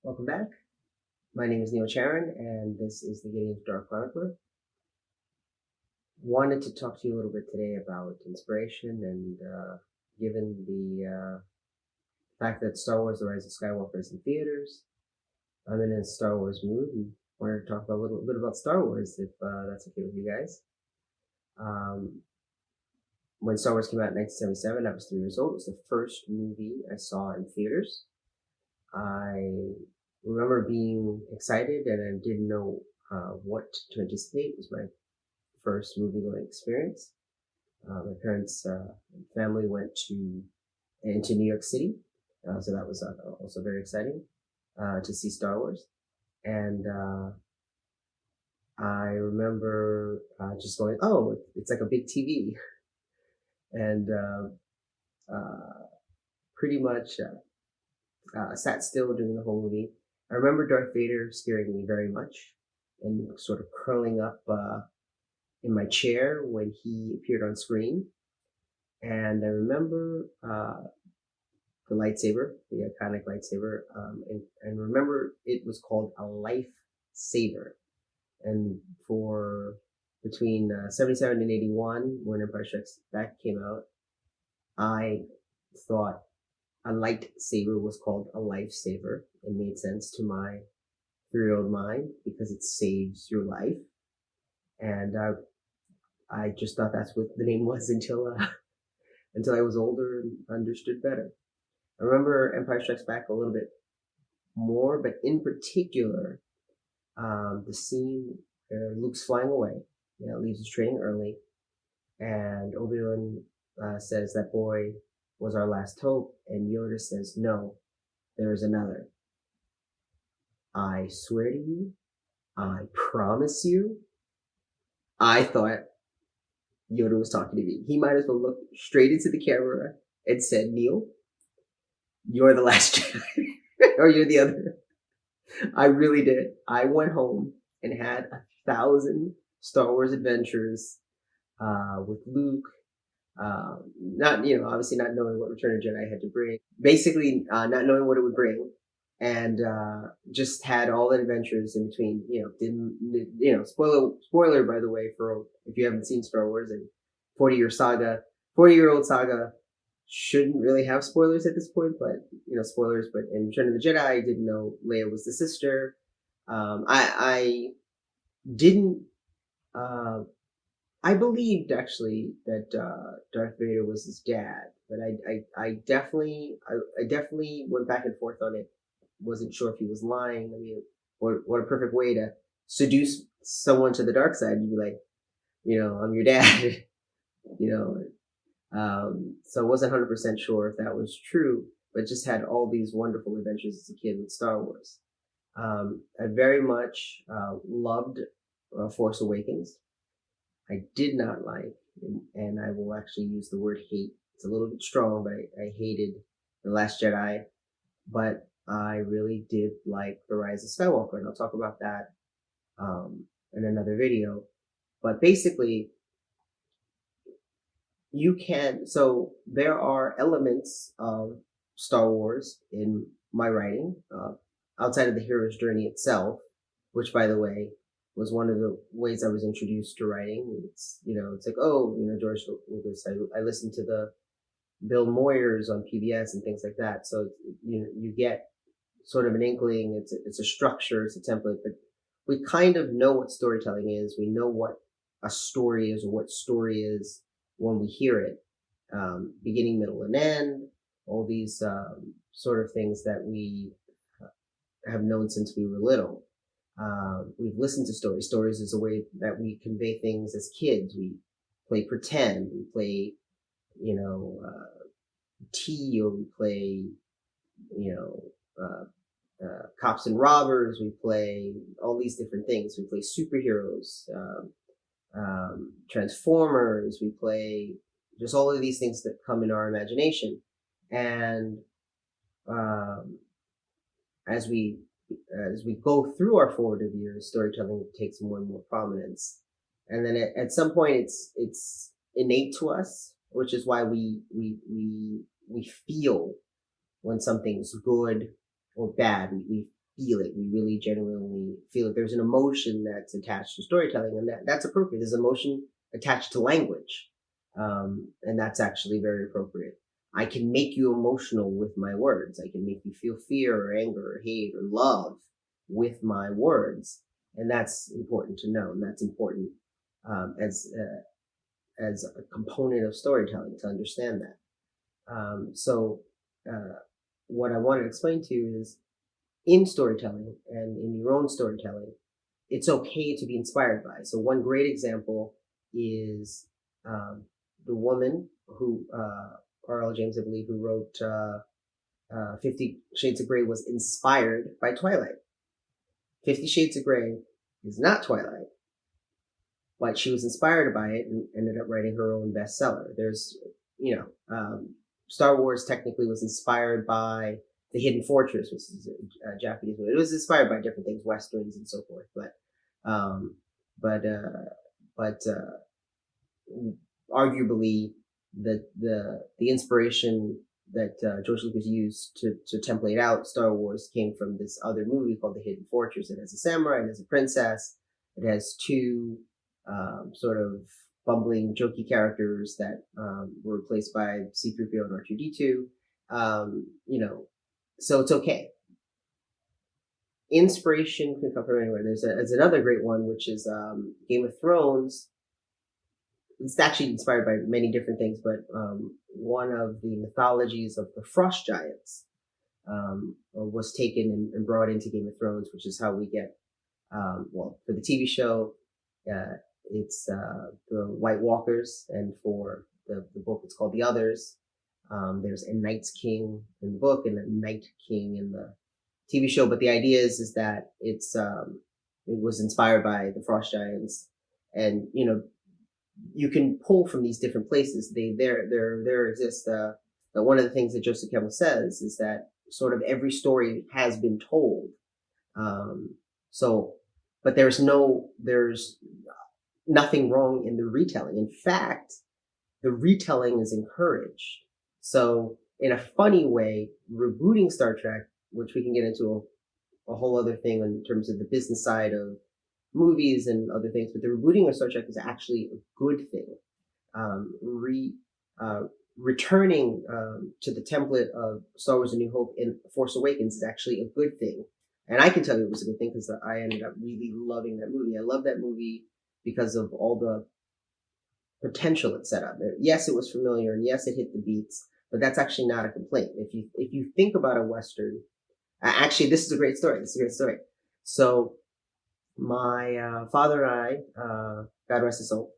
Welcome back. My name is Charran, and this is the Gideon Star Chronicler. Wanted to talk to you a little bit today about inspiration, and given the fact that Star Wars: The Rise of Skywalker is in theaters, I'm in a Star Wars mood and wanted to talk about a little bit about Star Wars, if that's okay with you guys. When Star Wars came out in 1977, I was 3 years old. It was the first movie I saw in theaters. I remember being excited and I didn't know what to anticipate. It was my first movie going experience. My parents' family went into New York City, so that was also very exciting to see Star Wars. And I remember just going, "Oh, it's like a big TV," and pretty much sat still during the whole movie. I remember Darth Vader scaring me very much and sort of curling up in my chair when he appeared on screen. And I remember the lightsaber, the iconic lightsaber, and remember it was called a lifesaver. And for between 77 and 81, when Empire Strikes Back came out, I thought a lightsaber was called a lifesaver. It made sense to my 3-year-old mind because it saves your life. And I just thought that's what the name was until I was older and understood better. I remember Empire Strikes Back a little bit more, but in particular, the scene where Luke's flying away, leaves his training early, and Obi-Wan says that boy was our last hope, and Yoda says, "No, there is another. I swear to you, I promise you." I thought Yoda was talking to me. He might as well look straight into the camera and said, "Neil, you're the last Jedi," or "You're the other." I really did. I went home and had 1,000 Star Wars adventures with Luke. Not, obviously not knowing what Return of the Jedi had to bring. Basically, not knowing what it would bring, and just had all the adventures in between. Didn't, spoiler by the way, for if you haven't seen Star Wars, and 40-year-old saga shouldn't really have spoilers at this point, but spoilers. But in Return of the Jedi, I didn't know Leia was the sister. I didn't. I believed actually that Darth Vader was his dad, but I definitely went back and forth on it. Wasn't sure if he was lying. I mean, what a perfect way to seduce someone to the dark side. You'd be like, I'm your dad. So I wasn't 100% sure if that was true, but just had all these wonderful adventures as a kid with Star Wars. I very much loved Force Awakens. I did not like, and I will actually use the word hate. It's a little bit strong, but I hated The Last Jedi. But I really did like The Rise of Skywalker, and I'll talk about that in another video. But basically, so there are elements of Star Wars in my writing, outside of the hero's journey itself, which, by the way, was one of the ways I was introduced to writing. It's like, George Lucas. I listened to the Bill Moyers on PBS and things like that. So you get sort of an inkling. It's a structure, it's a template, but we kind of know what storytelling is. We know what a story is, or what story is when we hear it. Beginning, middle, and end. All these sort of things that we have known since we were little. We've listened to stories. Stories is a way that we convey things as kids. We play pretend. We play, tea, or we play, cops and robbers. We play all these different things. We play superheroes, Transformers. We play just all of these things that come in our imagination. And as we go through our formative years, storytelling takes more and more prominence. And then at some point, it's innate to us, which is why we feel when something's good or bad. feel it. We really genuinely feel it. There's an emotion that's attached to storytelling, and that's appropriate. There's emotion attached to language. And that's actually very appropriate. I can make you emotional with my words. I can make you feel fear or anger or hate or love with my words. And that's important to know. And that's important, as a component of storytelling, to understand that. So what I want to explain to you is, in storytelling and in your own storytelling, it's okay to be inspired by. So one great example is the woman who, R.L. James, I believe, who wrote 50 Shades of Grey, was inspired by Twilight. 50 Shades of Grey is not Twilight, but she was inspired by it and ended up writing her own bestseller. There's, Star Wars technically was inspired by The Hidden Fortress, which is a Japanese movie. It was inspired by different things, westerns and so forth, but arguably the inspiration that George Lucas used to template out Star Wars came from this other movie called The Hidden Fortress. It has a samurai, it has a princess, it has two sort of bumbling, jokey characters that were replaced by C-3PO and R2-D2. So it's okay. Inspiration can come from anywhere. There's another great one, which is Game of Thrones. It's actually inspired by many different things, but one of the mythologies of the Frost Giants was taken and brought into Game of Thrones, which is how we get, for the TV show, it's the White Walkers, and for the book, it's called The Others. There's a Night's King in the book and a Night King in the TV show, but the idea is that it was inspired by the Frost Giants, and you can pull from these different places. There exists. One of the things that Joseph Campbell says is that sort of every story has been told. But there's nothing wrong in the retelling. In fact, the retelling is encouraged. So in a funny way, rebooting Star Trek, which we can get into a whole other thing in terms of the business side of movies and other things, but the rebooting of Star Trek is actually a good thing. Returning to the template of Star Wars: A New Hope in Force Awakens is actually a good thing. And I can tell you it was a good thing because I ended up really loving that movie. I love that movie because of all the potential it set up. Yes, it was familiar, and yes, it hit the beats, but that's actually not a complaint. If you think about a Western, actually, this is a great story. So my father and I, God rest his soul,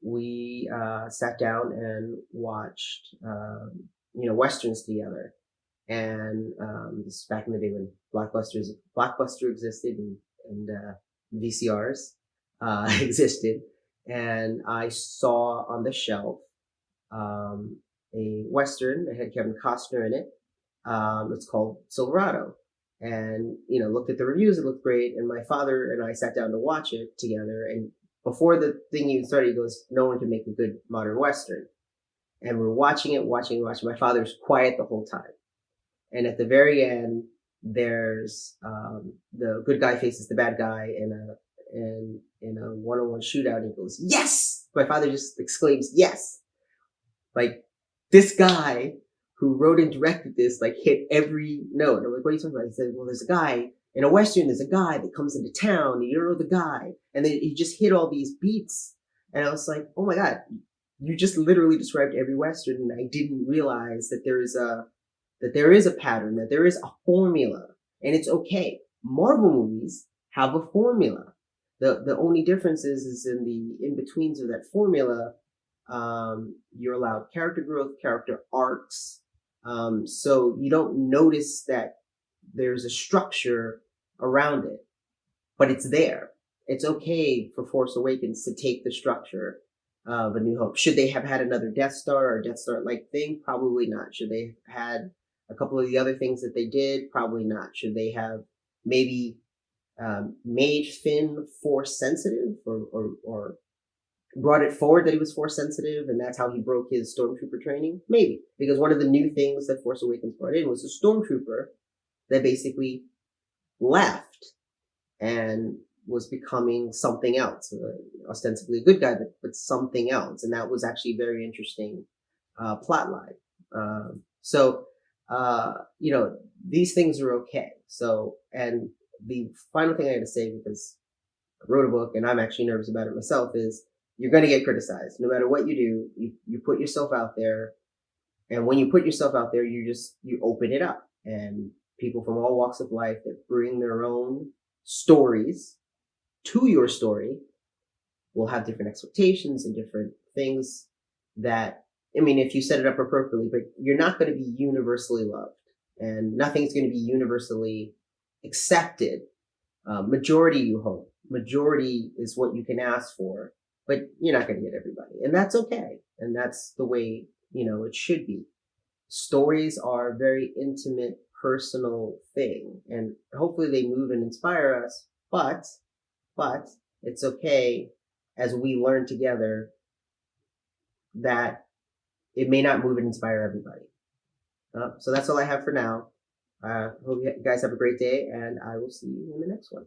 we sat down and watched Westerns together. And this is back in the day when Blockbuster existed and VCRs existed. And I saw on the shelf a Western that had Kevin Costner in it. It's called Silverado. And, looked at the reviews, it looked great. And my father and I sat down to watch it together. And before the thing even started, he goes, "No one can make a good modern Western." And we're watching it. My father's quiet the whole time. And at the very end, there's the good guy faces the bad guy in a one-on-one shootout, and he goes, "Yes!" My father just exclaims, "Yes!" Like, this guy who wrote and directed this, hit every note. And I'm like, "What are you talking about?" He said, "Well, there's a guy in a Western, there's a guy that comes into town, and you don't know the guy." And then he just hit all these beats. And I was like, oh my God, you just literally described every Western, and I didn't realize that there is a pattern, that there is a formula, and it's okay. Marvel movies have a formula. The only difference is in the in-betweens of that formula, you're allowed character growth, character arcs. So you don't notice that there's a structure around it, but it's there. It's okay for Force Awakens to take the structure of A New Hope. Should they have had another Death Star or Death Star-like thing? Probably not. Should they have had a couple of the other things that they did? Probably not. Should they have maybe made Finn Force sensitive or brought it forward that he was Force sensitive and that's how he broke his Stormtrooper training? Maybe. Because one of the new things that Force Awakens brought in was a Stormtrooper that basically left and was becoming something else, ostensibly a good guy, but something else. And that was actually a very interesting plot line. So, these things are okay. So, and the final thing I had to say, because I wrote a book and I'm actually nervous about it myself, is you're going to get criticized. No matter what you do, you put yourself out there. And when you put yourself out there, you open it up. And people from all walks of life that bring their own stories to your story will have different expectations and different things that, I mean, if you set it up appropriately, but you're not going to be universally loved and nothing's going to be universally accepted. Majority, you hope. Majority is what you can ask for, but you're not going to get everybody. And that's okay. And that's the way, it should be. Stories are a very intimate, personal thing. And hopefully they move and inspire us, but it's okay as we learn together that it may not move and inspire everybody. So that's all I have for now. Hope you guys have a great day, and I will see you in the next one.